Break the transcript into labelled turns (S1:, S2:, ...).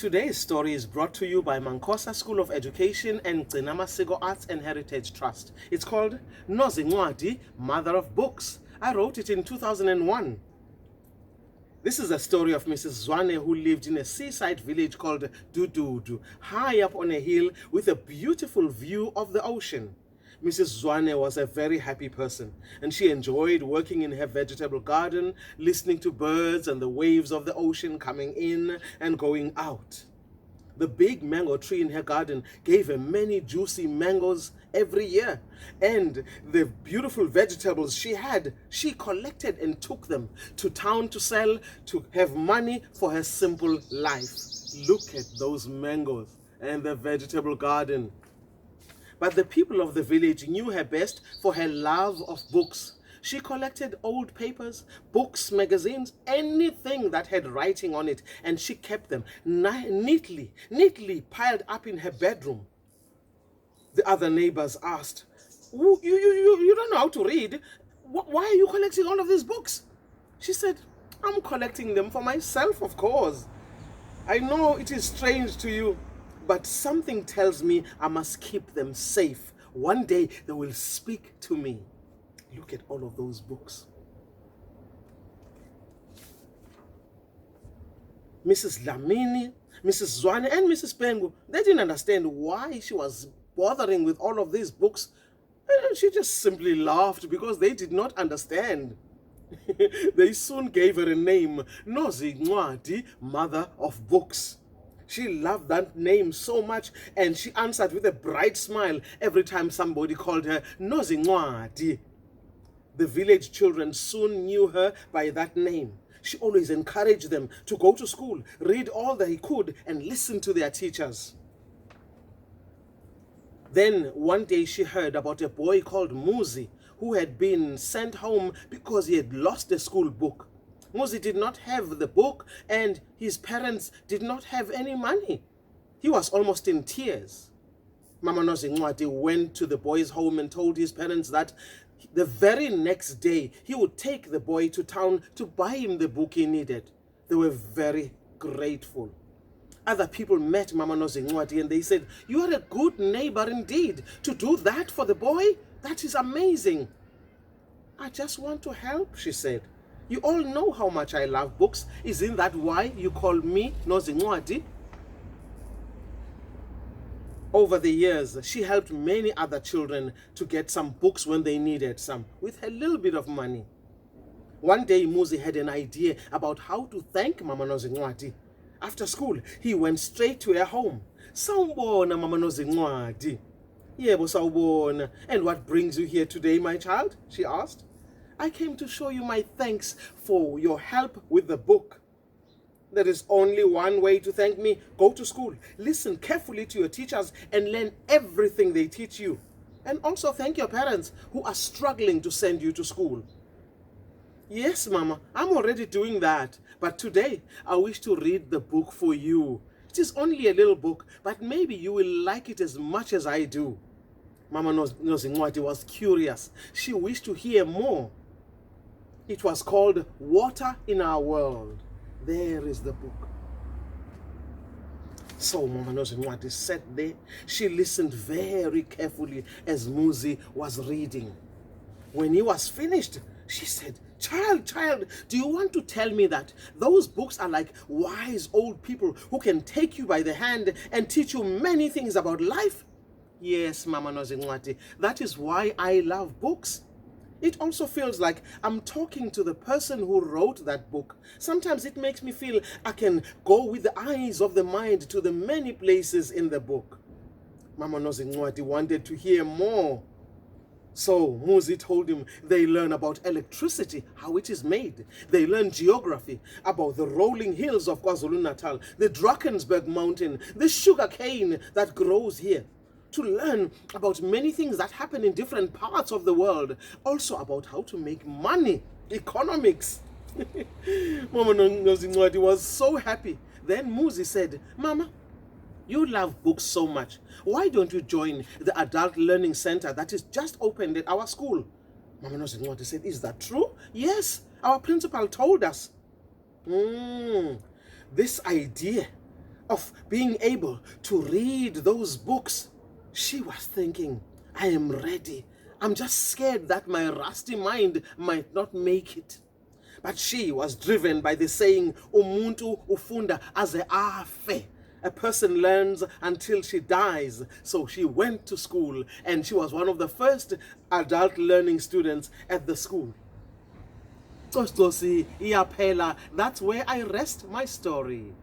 S1: Today's story is brought to you by MANCOSA School of Education and Gcina Mhlophe Arts and Heritage Trust. It's called Nozincwadi, Mother of Books. I wrote it in 2001. This is a story of Mrs. Zwane, who lived in a seaside village called Dududu, high up on a hill with a beautiful view of the ocean. Mrs. Zwane was a very happy person, and she enjoyed working in her vegetable garden, listening to birds and the waves of the ocean coming in and going out. The big mango tree in her garden gave her many juicy mangoes every year, and the beautiful vegetables she collected and took them to town to sell, to have money for her simple life. Look at those mangoes and the vegetable garden. But the people of the village knew her best for her love of books. She collected old papers, books, magazines, anything that had writing on it, and she kept them neatly piled up in her bedroom. The other neighbors asked, you don't know how to read. Why are you collecting all of these books? She said, I'm collecting them for myself, of course. I know it is strange to you, but something tells me I must keep them safe. One day they will speak to me. Look at all of those books. Mrs. Lamini, Mrs. Zwane, and Mrs. Pengu, they didn't understand why she was bothering with all of these books. And she just simply laughed because they did not understand. They soon gave her a name, Nozincwadi, Mother of Books. She loved that name so much, and she answered with a bright smile every time somebody called her Nozincwadi. The village children soon knew her by that name. She always encouraged them to go to school, read all they could, and listen to their teachers. Then one day she heard about a boy called Muzi, who had been sent home because he had lost a school book. Muzi did not have the book, and his parents did not have any money. He was almost in tears. Mama Nozincwadi went to the boy's home and told his parents that the very next day he would take the boy to town to buy him the book he needed. They were very grateful. Other people met Mama Nozincwadi and they said, "You are a good neighbor indeed. To do that for the boy, that is amazing." "I just want to help," she said. "You all know how much I love books. Isn't that why you call me Nozincwadi?" Over the years, she helped many other children to get some books when they needed some, with a little bit of money. One day, Muzi had an idea about how to thank Mama Nozincwadi. After school, he went straight to her home. "Sawubona, Mama Nozincwadi." "Yebo, sawubona. And what brings you here today, my child?" she asked. "I came to show you my thanks for your help with the book." "There is only one way to thank me. Go to school, listen carefully to your teachers, and learn everything they teach you. And also thank your parents who are struggling to send you to school." "Yes, Mama, I'm already doing that. But today, I wish to read the book for you. It is only a little book, but maybe you will like it as much as I do." Mama Nozincwadi was curious. She wished to hear more. It was called Water in Our World. There is the book. So Mama Nozincwadi sat there. She listened very carefully as Muzi was reading. When he was finished, she said, Child, do you want to tell me that those books are like wise old people who can take you by the hand and teach you many things about life?" "Yes, Mama Nozincwadi, that is why I love books. It also feels like I'm talking to the person who wrote that book. Sometimes it makes me feel I can go with the eyes of the mind to the many places in the book." Mama Nozincwadi wanted to hear more. So Muzi told him they learn about electricity, how it is made. They learn geography, about the rolling hills of KwaZulu-Natal, the Drakensberg mountain, the sugar cane that grows here. To learn about many things that happen in different parts of the world. Also about how to make money, economics. Mama Nozincwadi was so happy. Then Muzi said, "Mama, you love books so much. Why don't you join the adult learning center that is just opened at our school?" Mama Nozincwadi said, "Is that true?" "Yes, our principal told us." This idea of being able to read those books, she was thinking, I am ready. I'm just scared that my rusty mind might not make it. But she was driven by the saying, umuntu ufunda aze afe. A person learns until she dies. So she went to school, and she was one of the first adult learning students at the school. That's where I rest my story.